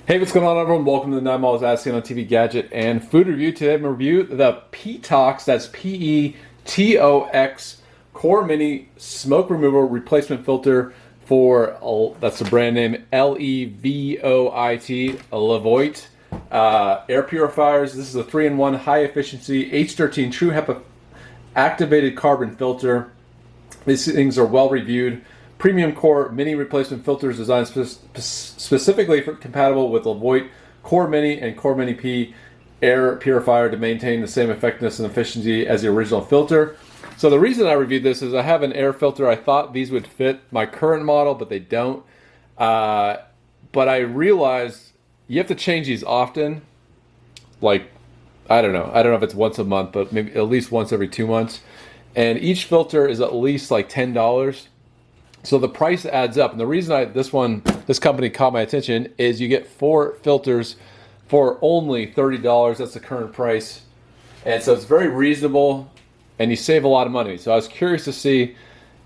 Hey, what's going on, everyone? Welcome to the 9 Miles Asking on TV Gadget and Food Review. Today I'm going to review the Petox, that's P-E-T-O-X, Core Mini Smoke Removal Replacement Filter for, that's the brand name, L-E-V-O-I-T, Levoit. Air purifiers. This is a 3-in-1 high-efficiency H13 True HEPA activated carbon filter. These things are well reviewed. Premium Core Mini replacement filters designed specifically compatible with Levoit Core Mini and Core Mini P air purifier to maintain the same effectiveness and efficiency as the original filter. So the reason I reviewed this is I have an air filter. I thought these would fit my current model, but they don't. But I realized you have to change these often. Like, I don't know if it's once a month, but maybe at least once every 2 months. And each filter is at least like $10. So the price adds up, and the reason this company caught my attention is you get 4 filters for only $30. That's the current price, and so it's very reasonable, and you save a lot of money. So I was curious to see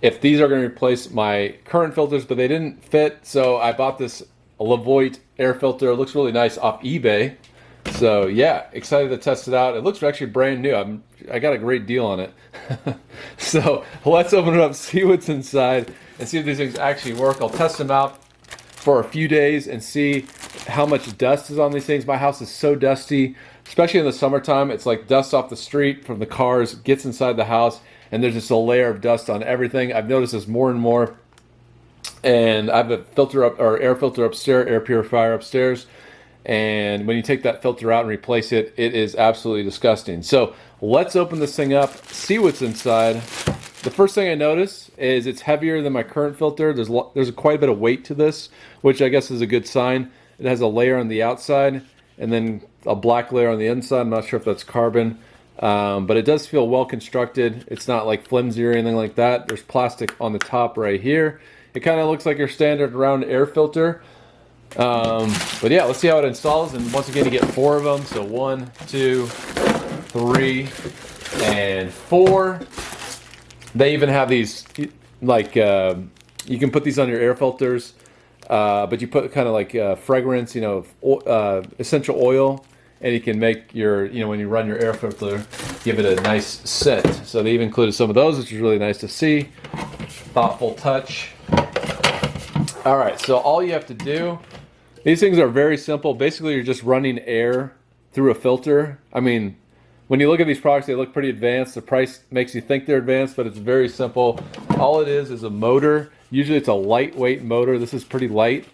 if these are going to replace my current filters, but they didn't fit. So I bought this Levoit air filter. It looks really nice off eBay. So yeah, excited to test it out. It looks actually brand new. I got a great deal on it. So let's open it up, see what's inside, and see if these things actually work. I'll test them out for a few days and see how much dust is on these things. My house is so dusty, especially in the summertime. It's like dust off the street from the cars gets inside the house, and there's just a layer of dust on everything. I've noticed this more and more. And I have a air filter upstairs, air purifier upstairs. And when you take that filter out and replace it, it is absolutely disgusting. So let's open this thing up, see what's inside. The first thing I notice is it's heavier than my current filter. There's quite a bit of weight to this, which I guess is a good sign. It has a layer on the outside and then a black layer on the inside. I'm not sure if that's carbon, but it does feel well constructed. It's not like flimsy or anything like that. There's plastic on the top right here. It kind of looks like your standard round air filter. But yeah, let's see how it installs. And once again, you get 4 of them. So 1, 2, 3, and 4. They even have these, like, you can put these on your air filters, but you put kind of like fragrance, essential oil, and you can make your, when you run your air filter, give it a nice scent. So they even included some of those, which is really nice to see. Thoughtful touch. All right, so all you have to do, these things are very simple. Basically, you're just running air through a filter. I mean, when you look at these products, they look pretty advanced. The price makes you think they're advanced, but it's very simple. All it is a motor. Usually it's a lightweight motor. This is pretty light.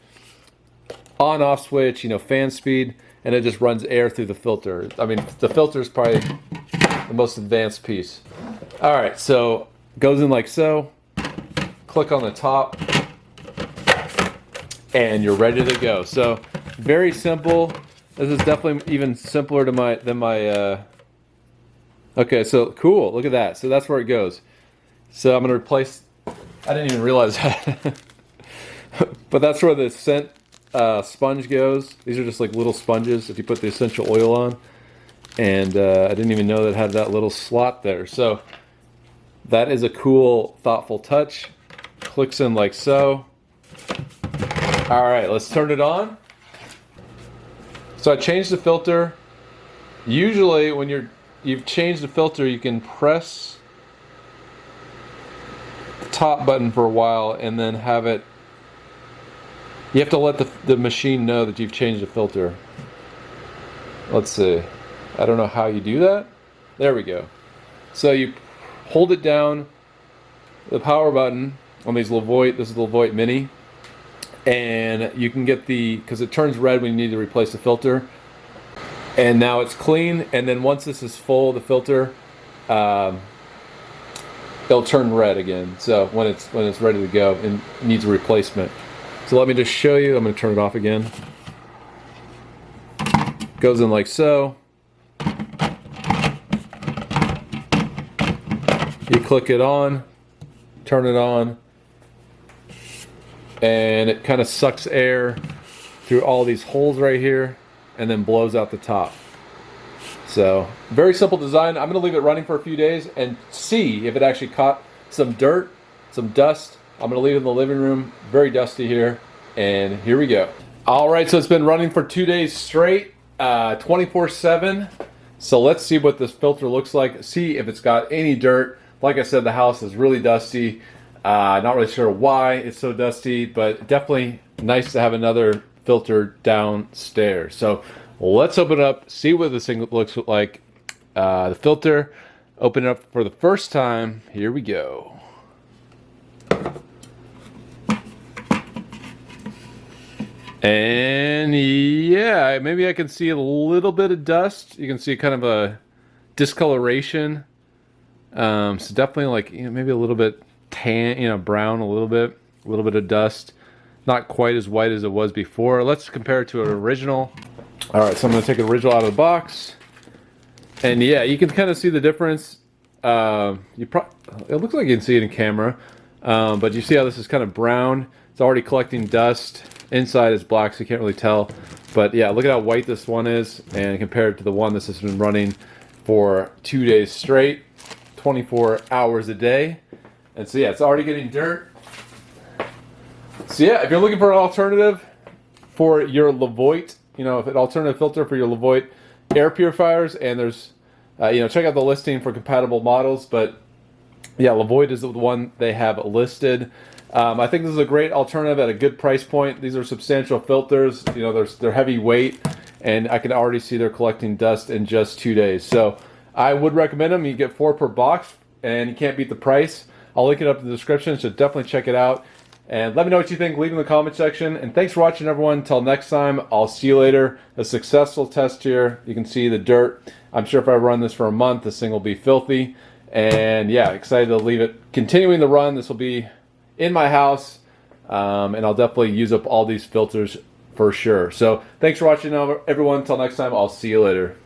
On-off switch, fan speed, and it just runs air through the filter. I mean, the filter is probably the most advanced piece. All right, so goes in like so. Click on the top, and you're ready to go. So very simple. This is definitely even simpler than my okay, so cool, look at that. So that's where it goes. So I'm gonna replace, I didn't even realize that. But that's where the scent sponge goes. These are just like little sponges if you put the essential oil on. And I didn't even know that it had that little slot there. So that is a cool, thoughtful touch. Clicks in like so. All right, let's turn it on. So I changed the filter. Usually when you've changed the filter, you can press the top button for a while and then have it, you have to let the machine know that you've changed the filter. Let's see. I don't know how you do that. There we go. So you hold it down, the power button on these Levoit, this is the Levoit Mini. And you can get because it turns red when you need to replace the filter. And now it's clean, and then once this is full, the filter, it'll turn red again. So when it's ready to go and needs a replacement. So let me just show you. I'm going to turn it off again. Goes in like so. You click it on, turn it on, and it kind of sucks air through all these holes right here and then blows out the top. So very simple design. I'm going to leave it running for a few days and see if it actually caught some dirt, some dust. I'm going to leave it in the living room. Very dusty here, and here we go. All right, so it's been running for 2 days straight, 24/7. So let's see what this filter looks like. See if it's got any dirt. Like I said, the house is really dusty. Not really sure why it's so dusty, but definitely nice to have another filter downstairs. So let's open it up, see what this thing looks like. The filter, open it up for the first time. Here we go. And yeah, maybe I can see a little bit of dust. You can see kind of a discoloration. So definitely like, maybe a little bit tan, brown, a little bit of dust. Not quite as white as it was before. Let's compare it to an original. All right, so I'm gonna take an original out of the box. And yeah, you can kind of see the difference. It looks like you can see it in camera. But you see how this is kind of brown. It's already collecting dust. Inside is black, so you can't really tell. But yeah, look at how white this one is, and compare it to the one this has been running for 2 days straight, 24 hours a day. And so yeah, it's already getting dirt. So yeah, if you're looking for an alternative for your Levoit, an alternative filter for your Levoit air purifiers, and there's, check out the listing for compatible models. But yeah, Levoit is the one they have listed. I think this is a great alternative at a good price point. These are substantial filters. They're heavy weight, and I can already see they're collecting dust in just 2 days. So I would recommend them. You get 4 per box, and you can't beat the price. I'll link it up in the description, so definitely check it out. And let me know what you think. Leave in the comment section. And thanks for watching, everyone. Until next time, I'll see you later. A successful test here. You can see the dirt. I'm sure if I run this for a month, this thing will be filthy. And yeah, excited to leave it. Continuing the run, this will be in my house, and I'll definitely use up all these filters for sure. So thanks for watching, everyone. Until next time, I'll see you later.